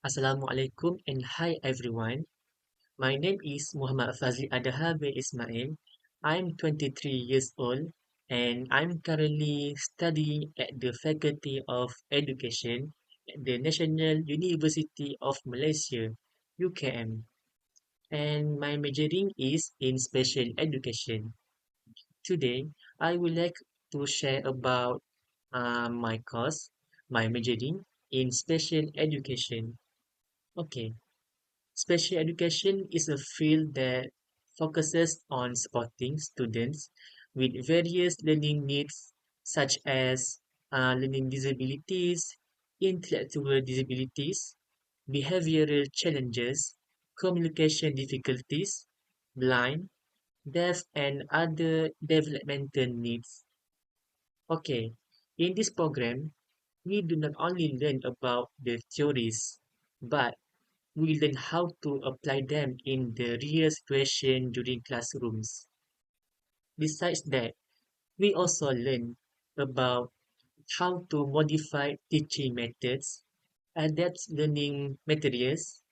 Assalamualaikum and hi everyone. My name is Muhammad Fazli Adahabe Ismail. I'm 23 years old and I'm currently studying at the Faculty of Education at the National University of Malaysia, UKM. And my majoring is in special education. Today, I would like to share about my course, my majoring in special education. Okay. Special education is a field that focuses on supporting students with various learning needs, such as learning disabilities, intellectual disabilities, behavioral challenges, communication difficulties, blind, deaf, and other developmental needs. Okay, in this program, we do not only learn about the theories, but we learn how to apply them in the real situation during classrooms. Besides that, we also learn about how to modify teaching methods, adapt learning materials,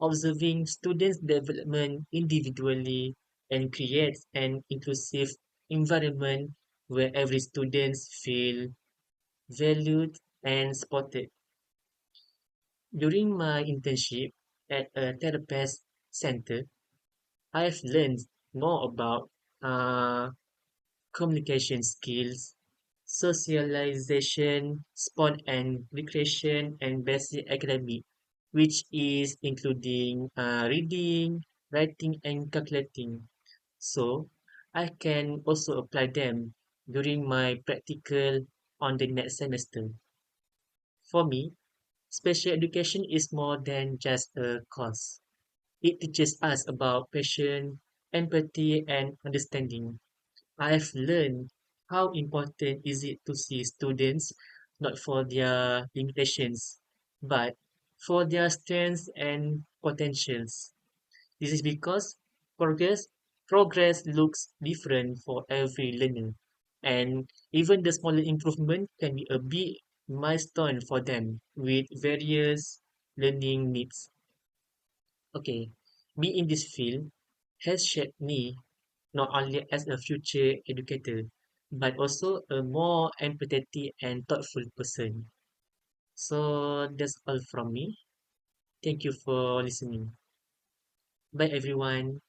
observing students' development individually, and create an inclusive environment where every student feel valued and supported. During my internship at a therapist center, I've learned more about uh, communication skills, socialization, sport and recreation, and basic academic, which is including reading, writing, and calculating. So I can also apply them during my practical on the next semester. For me, special education is more than just a course. It teaches us about passion, empathy, and understanding. I've learned how important is it to see students not for their limitations, but for their strengths and potentials. This is because progress progress looks different for every learner, and even the small improvement can be a big milestone for them with various learning needs. Okay, being in this field has shaped me not only as a future educator, but also a more empathetic and thoughtful person. So that's all from me. Thank you for listening. Bye, everyone.